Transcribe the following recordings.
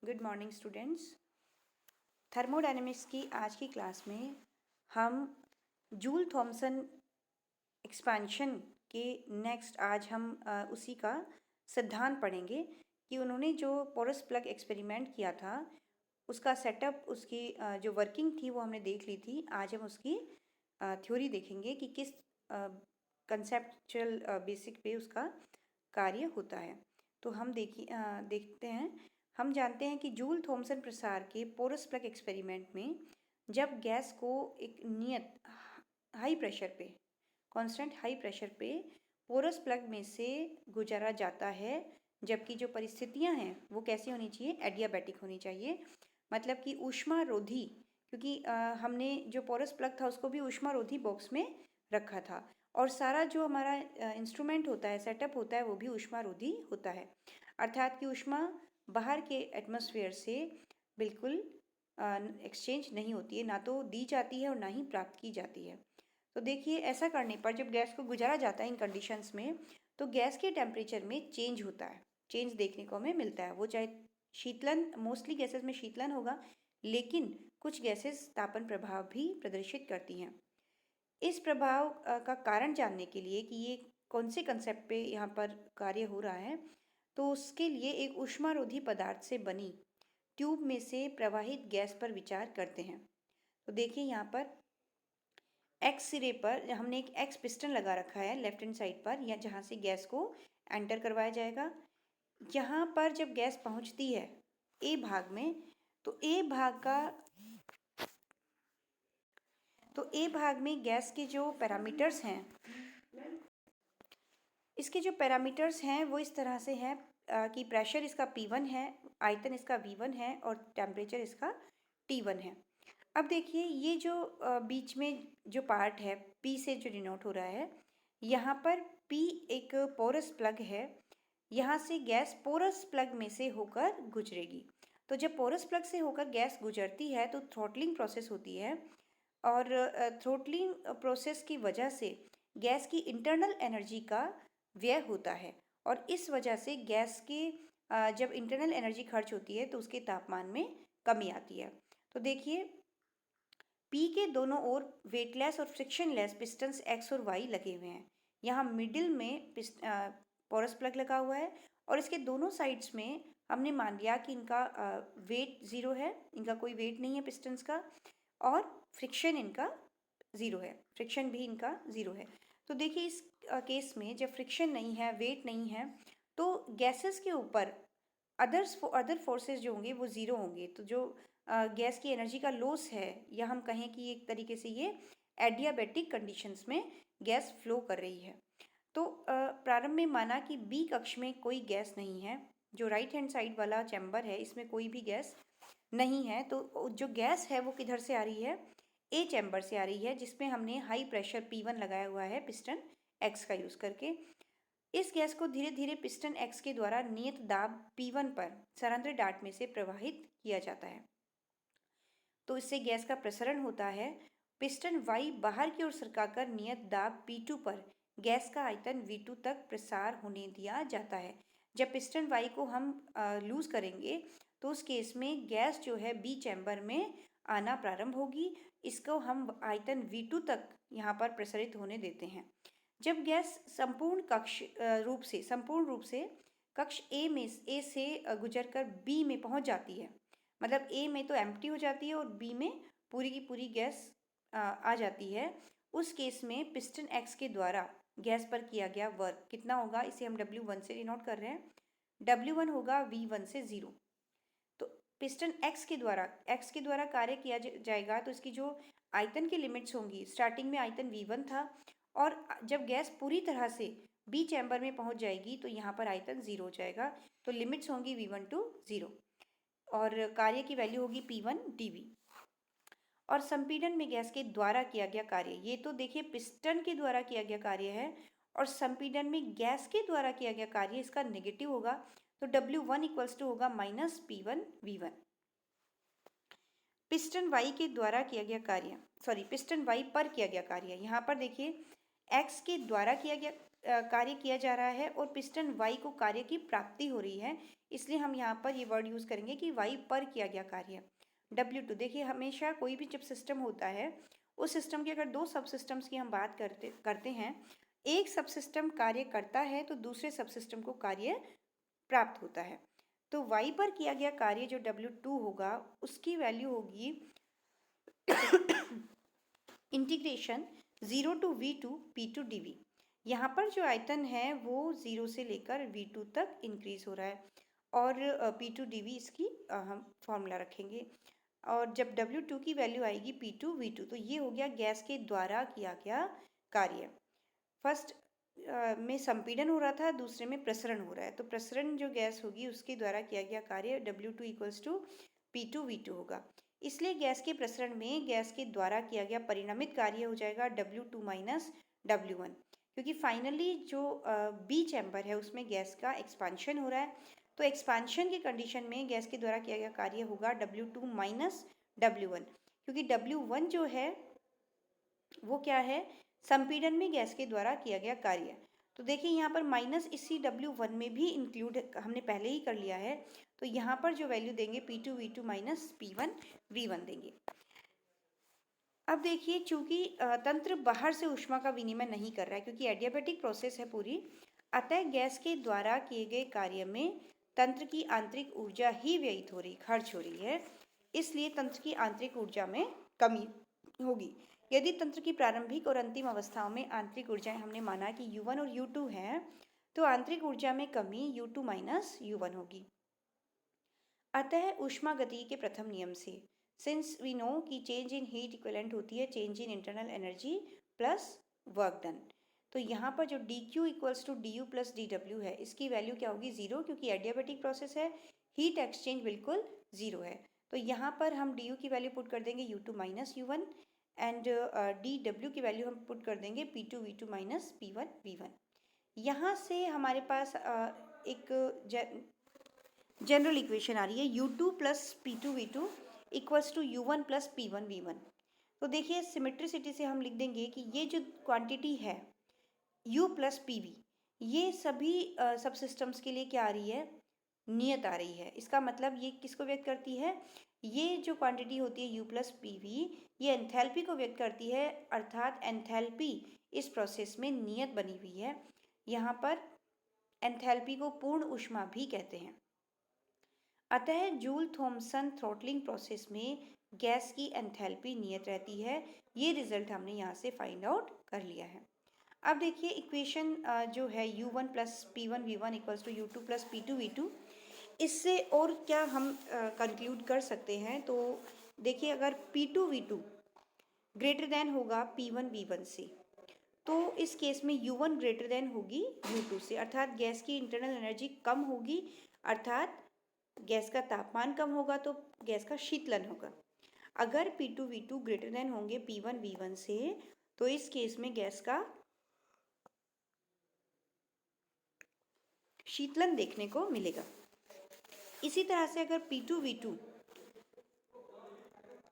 Good morning students. Thermodynamics की आज की क्लास में हम जूल थॉमसन एक्सपेंशन के नेक्स्ट आज हम उसी का सिद्धांत पढ़ेंगे कि उन्होंने जो पोरस प्लग एक्सपेरिमेंट किया था उसका सेटअप, उसकी जो वर्किंग थी वो हमने देख ली थी। आज हम उसकी थ्योरी देखेंगे कि किस कंसेप्चुअल बेसिक पे उसका कार्य होता है। तो हम देखते हैं। हम जानते हैं कि जूल थॉमसन प्रसार के पोरस प्लग एक्सपेरिमेंट में जब गैस को एक नियत हाई प्रेशर पे, कांस्टेंट हाई प्रेशर पे पोरस प्लग में से गुजारा जाता है, जबकि जो परिस्थितियां हैं वो कैसी होनी चाहिए, एडियाबैटिक होनी चाहिए, मतलब कि ऊष्मारोधी, क्योंकि हमने जो पोरस प्लग था उसको भी ऊष्मारोधी बॉक्स में रखा था और सारा जो हमारा इंस्ट्रूमेंट होता है, सेटअप होता है, वो भी ऊष्मारोधी होता है। अर्थात कि ऊष्मा बाहर के एटमॉस्फेयर से बिल्कुल एक्सचेंज नहीं होती है, ना तो दी जाती है और ना ही प्राप्त की जाती है। तो देखिए, ऐसा करने पर जब गैस को गुजारा जाता है इन कंडीशंस में, तो गैस के टेम्परेचर में चेंज होता है, चेंज देखने को हमें मिलता है। वो चाहे शीतलन, मोस्टली गैसेस में शीतलन होगा, लेकिन कुछ गैसेस तापन प्रभाव भी प्रदर्शित करती हैं। इस प्रभाव का कारण जानने के लिए कि ये कौन से कंसेप्ट पे यहाँ पर कार्य हो रहा है, तो उसके लिए एक ऊष्मारोधी पदार्थ से बनी ट्यूब में से प्रवाहित गैस पर विचार करते हैं। तो देखिए, यहाँ पर एक्स सिरे पर हमने एक एक्स पिस्टन लगा रखा है लेफ्ट हैंड साइड पर, या जहाँ से गैस को एंटर करवाया जाएगा। यहाँ पर जब गैस पहुँचती है ए भाग में, तो ए भाग में गैस के जो पैरामीटर्स हैं, इसके जो पैरामीटर्स हैं वो इस तरह से हैं कि प्रेशर इसका P1 है, आयतन इसका V1 है और टेम्परेचर इसका T1 है। अब देखिए, ये जो बीच में जो पार्ट है P से जो डिनोट हो रहा है, यहाँ पर P एक पोरस प्लग है। यहाँ से गैस पोरस प्लग में से होकर गुजरेगी। तो जब पोरस प्लग से होकर गैस गुजरती है तो थ्रॉटलिंग प्रोसेस होती है, और थ्रॉटलिंग प्रोसेस की वजह से गैस की इंटरनल एनर्जी का व्यय होता है, और इस वजह से गैस के जब इंटरनल एनर्जी खर्च होती है तो उसके तापमान में कमी आती है। तो देखिए, पी के दोनों ओर वेटलेस और फ्रिक्शनलेस पिस्टन्स एक्स और वाई लगे हुए हैं। यहाँ मिडिल में पोरस प्लग लगा हुआ है और इसके दोनों साइड्स में हमने मान लिया कि इनका वेट ज़ीरो है, इनका कोई वेट नहीं है पिस्टन्स का, और फ्रिक्शन इनका ज़ीरो है, फ्रिक्शन भी इनका ज़ीरो है। तो देखिए, इस केस में जब फ्रिक्शन नहीं है, वेट नहीं है, तो गैसेस के ऊपर अदर फोर्सेस जो होंगे वो ज़ीरो होंगे। तो जो गैस की एनर्जी का लॉस है, या हम कहें कि एक तरीके से ये एडियाबैटिक कंडीशंस में गैस फ्लो कर रही है। तो प्रारंभ में माना कि बी कक्ष में कोई गैस नहीं है, जो राइट हैंड साइड वाला चैम्बर है इसमें कोई भी गैस नहीं है। तो जो गैस है वो किधर से आ रही है, ए चैम्बर से आ रही है, जिसमें हमने हाई प्रेशर P1 लगाया हुआ है पिस्टन एक्स का यूज़ करके। इस गैस को धीरे धीरे पिस्टन एक्स के द्वारा नियत दाब P1 पर सरांद्र डार्ट में से प्रवाहित किया जाता है। तो इससे गैस का प्रसरण होता है। पिस्टन वाई बाहर की ओर सरकाकर नियत दाब P2 पर गैस का आयतन V2 तक प्रसार होने दिया जाता है। जब पिस्टन वाई को हम लूज करेंगे तो उस केस में गैस जो है बी चैम्बर में आना प्रारंभ होगी। इसको हम आयतन V2 तक यहाँ पर प्रसारित होने देते हैं। जब गैस संपूर्ण रूप से कक्ष ए से गुजरकर बी में पहुंच जाती है, मतलब ए में तो एम्प्टी हो जाती है और बी में पूरी की पूरी गैस आ जाती है, उस केस में पिस्टन एक्स के द्वारा गैस पर किया गया वर्क कितना होगा, इसे हम W1 से डिनोट कर रहे हैं। W1 होगा V1 से 0। तो पिस्टन एक्स के द्वारा कार्य किया जाएगा, तो इसकी जो आयतन की लिमिट्स होंगी, स्टार्टिंग में आयतन V1 था, और जब गैस पूरी तरह से बी चैम्बर में पहुंच जाएगी तो यहाँ पर आयतन 0 हो जाएगा। तो लिमिट्स होंगी V1 to 0 और कार्य की वैल्यू होगी P1 dV। और संपीड़न में गैस के द्वारा किया गया कार्य, ये तो देखिए पिस्टन के द्वारा किया गया कार्य है, और संपीड़न में गैस के द्वारा किया गया कार्य इसका नेगेटिव होगा। तो W1 इक्वल्स टू होगा minus P1 V1। Piston Y के द्वारा किया गया कार्य, पिस्टन वाई पर किया गया कार्य, यहाँ पर देखिए एक्स के द्वारा किया गया कार्य किया जा रहा है और पिस्टन वाई को कार्य की प्राप्ति हो रही है, इसलिए हम यहाँ पर ये वर्ड यूज़ करेंगे कि y पर किया गया कार्य। W2 देखिए, हमेशा कोई भी जब सिस्टम होता है, उस सिस्टम के अगर दो सब सिस्टम्स की हम बात करते हैं, एक सब सिस्टम कार्य करता है तो दूसरे सब सिस्टम को कार्य प्राप्त होता है। तो y पर किया गया कार्य जो W2 होगा उसकी वैल्यू होगी integration 0 to V2 P2 dV। यहाँ पर जो आयतन है वो 0 से लेकर V2 तक इंक्रीज हो रहा है और P2 dV इसकी हम फॉर्मूला रखेंगे। और जब W2 की वैल्यू आएगी P2 V2, तो ये हो गया गैस के द्वारा किया गया कार्य। फर्स्ट में संपीड़न हो रहा था, दूसरे में प्रसरण हो रहा है। तो प्रसरण जो गैस होगी उसके द्वारा किया गया कार्य W2 equals to P2 V2 होगा। इसलिए गैस के प्रसरण में गैस के द्वारा किया गया परिणामित कार्य हो जाएगा W2 माइनस W1, क्योंकि फाइनली जो बी चैम्बर है उसमें गैस का एक्सपांशन हो रहा है। तो एक्सपांशन की कंडीशन में गैस के द्वारा किया गया कार्य होगा W2 माइनस W1, क्योंकि W1 जो है वो क्या है, संपीड़न में गैस के द्वारा किया गया कार्य। तो देखिए यहाँ पर माइनस इसी W1 में भी इंक्लूड हमने पहले ही कर लिया है, तो यहाँ पर जो वैल्यू देंगे P2 V2 minus P1 V1 देंगे। अब देखिए, चूंकि तंत्र बाहर से ऊष्मा का विनिमय नहीं कर रहा है, क्योंकि एडियाबैटिक प्रोसेस है पूरी, अतः गैस के द्वारा किए गए कार्य में तंत्र की आंतरिक ऊर्जा ही व्ययित हो रही, खर्च हो रही है। इसलिए तंत्र की आंतरिक ऊर्जा में कमी होगी। यदि तंत्र की प्रारंभिक और अंतिम अवस्थाओं में आंतरिक ऊर्जाएं हमने माना कि U1 और U2 हैं, तो आंतरिक ऊर्जा में कमी U2 माइनस U1 होगी। अतः ऊष्मागतिकी के प्रथम नियम से, सिंस वी नो कि चेंज इन हीट इक्विवेलेंट होती है change in internal energy plus work done, तो यहाँ पर जो dq equals to du plus dw है, इसकी वैल्यू क्या होगी, 0, क्योंकि एडियाबैटिक प्रोसेस है, हीट एक्सचेंज बिल्कुल 0 है। तो यहाँ पर हम du की वैल्यू पुट कर देंगे U2 minus U1 and dw की वैल्यू हम पुट कर देंगे P2 V2 minus P1 V1। यहाँ से हमारे पास एक जनरल इक्वेशन आ रही है U2 plus P2 V2 equals to U1 plus P1 V1। तो देखिए, सिमेट्रिसिटी से हम लिख देंगे कि ये जो क्वांटिटी है U प्लस PV, ये सभी सब सिस्टम्स के लिए क्या आ रही है, नियत आ रही है। इसका मतलब ये किसको व्यक्त करती है, ये जो क्वांटिटी होती है U प्लस PV, ये एंथैल्पी को व्यक्त करती है, अर्थात एंथैल्पी इस प्रोसेस में नियत बनी हुई है। यहाँ पर एंथैल्पी को पूर्ण ऊष्मा भी कहते हैं। अतः जूल थॉमसन थ्रॉटलिंग प्रोसेस में गैस की एंथैल्पी नियत रहती है। ये रिजल्ट हमने यहाँ से फाइंड आउट कर लिया है। अब देखिए, इक्वेशन जो है U1 plus P1 V1 equals to U2 plus P2 V2, इससे और क्या हम कंक्लूड कर सकते हैं। तो देखिए, अगर P2 V2 ग्रेटर देन होगा P1 V1 से, तो इस केस में U1 ग्रेटर देन होगी U2 से, अर्थात गैस की इंटरनल एनर्जी कम होगी, अर्थात गैस का तापमान कम होगा तो गैस का शीतलन होगा। अगर P2 V2 ग्रेटर देन होंगे P1 V1 से, तो इस केस में गैस का शीतलन देखने को मिलेगा। इसी तरह से अगर P2 V2,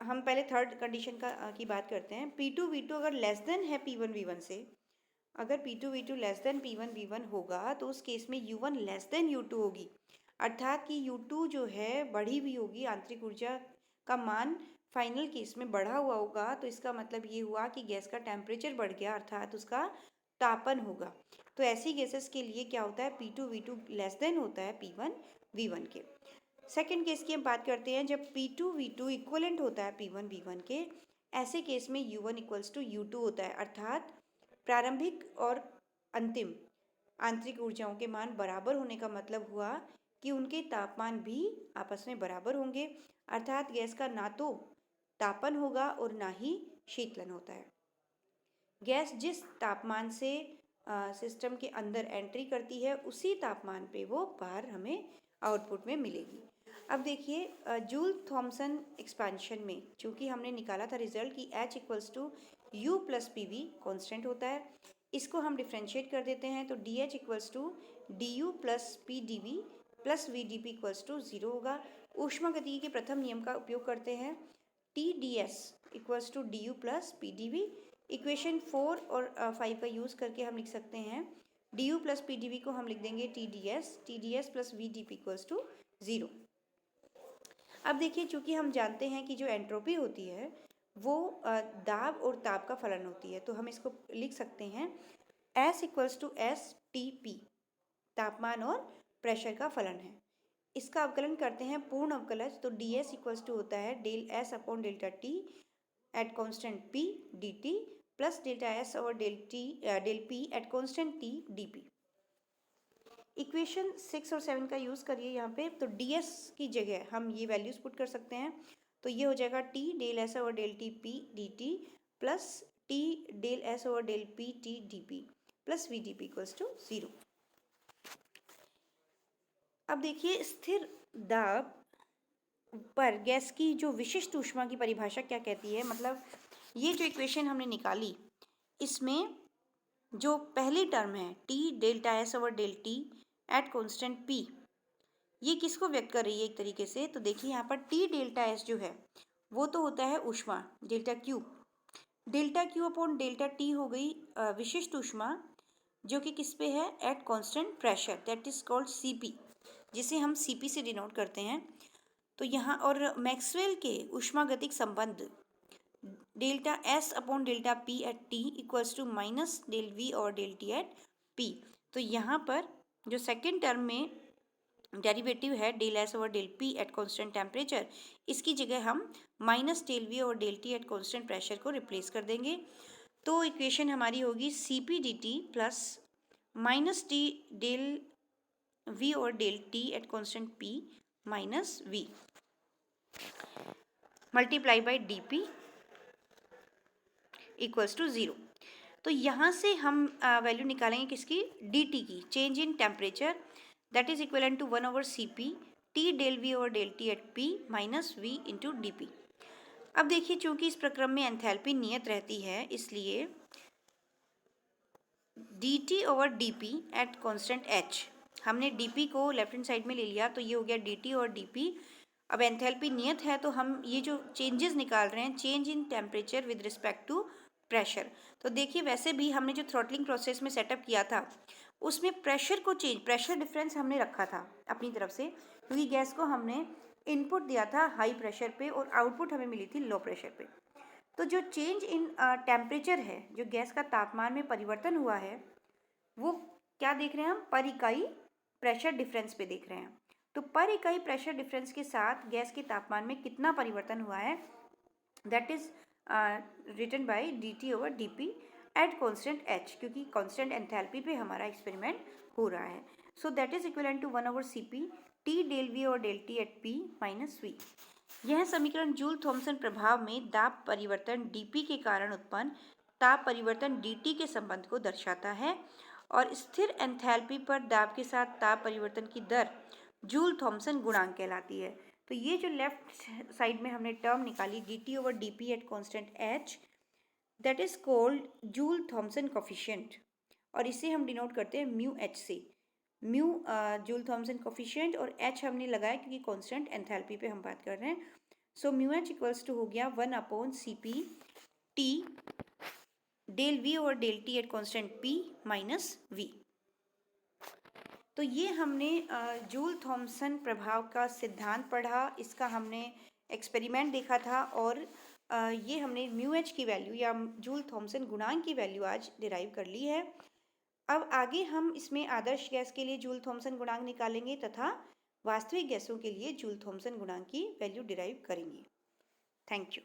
हम पहले थर्ड कंडीशन की बात करते हैं। P2 V2 अगर लेस देन है P1 V1 से, अगर P2 V2 less than P1 V1 होगा, तो उस केस में U1 लेस देन U2 होगी, अर्थात कि U2 जो है बढ़ी हुई होगी, आंतरिक ऊर्जा का मान फाइनल केस में बढ़ा हुआ होगा। तो इसका मतलब ये हुआ कि गैस का टेम्परेचर बढ़ गया, अर्थात उसका तापन होगा। तो ऐसी गैसेस के लिए क्या होता है, P2 V2 लेस देन होता है P1 V1 के। सेकेंड केस की हम बात करते हैं, जब P2 V2 इक्वलेंट होता है P1 V1 के, ऐसे केस में U1 इक्वल्स टू U2 होता है, अर्थात प्रारंभिक और अंतिम आंतरिक ऊर्जाओं के मान बराबर होने का मतलब हुआ कि उनके तापमान भी आपस में बराबर होंगे, अर्थात गैस का ना तो तापन होगा और ना ही शीतलन होता है। गैस जिस तापमान से सिस्टम के अंदर एंट्री करती है, उसी तापमान पे वो बाहर हमें आउटपुट में मिलेगी। अब देखिए, जूल थॉमसन एक्सपेंशन में चूंकि हमने निकाला था रिजल्ट कि H equals to U plus PV constant होता है, इसको हम डिफ्रेंशिएट कर देते हैं, तो DH equals to DU plus PdV plus VdP equals to 0 होगा। ऊष्मागतिकी के प्रथम नियम का उपयोग करते हैं, TdS equals to DU plus PdV। Equation 4 और 5 का यूज़ करके हम लिख सकते हैं D U plus P D V को हम लिख देंगे T D S plus V D P equals to 0। अब देखिए, चूंकि हम जानते हैं कि जो एंट्रोपी होती है वो दाब और ताप का फलन होती है, तो हम इसको लिख सकते हैं S equals to S T P, तापमान और प्रेशर का फलन है। इसका अवकलन करते हैं पूर्ण अवकलज, तो डी एस इक्वल्स टू होता है del S upon delta T at constant P D T plus delta S और del P at constant T D P. Equation 6 और 7 का यूज़ करिए यहाँ पे, तो डी एस की जगह हम ये वैल्यूज़ पुट कर सकते हैं, तो ये हो जाएगा T del S over del T P D T plus T del S over del P T D P plus V D P equals to 0। अब देखिए, स्थिर दाब पर गैस की जो विशिष्ट ऊष्मा की परिभाषा क्या कहती है, मतलब ये जो इक्वेशन हमने निकाली इसमें जो पहली टर्म है T delta S over del T at constant P, ये किसको व्यक्त कर रही है एक तरीके से, तो देखिए यहाँ पर टी डेल्टा एस जो है वो तो होता है ऊष्मा delta Q upon delta T हो गई विशिष्ट ऊष्मा, जो कि किस पे है, at constant pressure, that is called CP, जिसे हम सीपी से डिनोट करते हैं। तो यहाँ और मैक्सवेल के ऊष्मागतिक संबंध delta S upon delta P at T equals to minus del V और डेल टी एट पी। तो यहाँ पर जो सेकेंड टर्म में डेरिवेटिव है del S over del P at constant temperature, इसकी जगह हम माइनस डेल वी और del T at constant pressure को रिप्लेस कर देंगे। तो इक्वेशन हमारी होगी C P D T plus minus T del V और del T at constant P minus V multiply by D P equals to 0। तो यहाँ से हम वैल्यू निकालेंगे किसकी, डी टी की, change in temperature, that is equivalent to 1 over C P T del V over del T at P minus V into D P. अब देखिए, चूंकि इस प्रक्रम में एंथैल्पी नियत रहती है, इसलिए D T over D P at constant H, हमने डी पी को लेफ्ट हैंड साइड में ले लिया, तो ये हो गया डी टी और डी पी। अब एंथैल्पी नियत है, तो हम ये जो चेंजेस निकाल रहे हैं, change in temperature with respect to pressure. तो देखिए, वैसे भी हमने जो थ्रॉटलिंग प्रोसेस में सेटअप किया था उसमें प्रेशर डिफरेंस हमने रखा था अपनी तरफ से, क्योंकि गैस को हमने इनपुट दिया था हाई प्रेशर पे और आउटपुट हमें मिली थी लो प्रेशर पे। तो जो चेंज इन टेम्परेचर है, जो गैस का तापमान में परिवर्तन हुआ है, वो क्या देख रहे हैं हम, पर इकाई प्रेशर डिफरेंस पे देख रहे हैं। तो पर इकाई प्रेशर डिफरेंस के साथ गैस के तापमान में कितना परिवर्तन हुआ है, that is written by D T over D P at constant H, क्योंकि कॉन्स्टेंट एंथैल्पी पे हमारा एक्सपेरिमेंट हो रहा है। So that is equivalent to 1 over C P T del V और del T at P minus V. यह समीकरण joule Thompson प्रभाव में दाब परिवर्तन डीपी के कारण उत्पन्न ताप परिवर्तन dt के संबंध को दर्शाता है, और स्थिर एंथैल्पी पर दाब के साथ ताप परिवर्तन की दर जूल थॉमसन गुणांक कहलाती है। तो ये जो लेफ्ट साइड में हमने टर्म निकाली dt over dp at constant h, that is called Joule Thomson coefficient, और इसे हम डिनोट करते हैं म्यू एच से। म्यू जूल थॉमसन कोफिशिएंट और h हमने लगाया क्योंकि कांस्टेंट एंथैल्पी पे हम बात कर रहे हैं। So mu H equals to हो गया 1 upon C P T del V और del T at constant p minus V. तो ये हमने जूल थॉमसन प्रभाव का सिद्धांत पढ़ा, इसका हमने एक्सपेरिमेंट देखा था, और ये हमने म्यू एच की वैल्यू या जूल थॉमसन गुणांक की वैल्यू आज डिराइव कर ली है। अब आगे हम इसमें आदर्श गैस के लिए जूल थॉमसन गुणांक निकालेंगे तथा वास्तविक गैसों के लिए जूल थॉमसन गुणांक की वैल्यू डिराइव करेंगे। Thank you.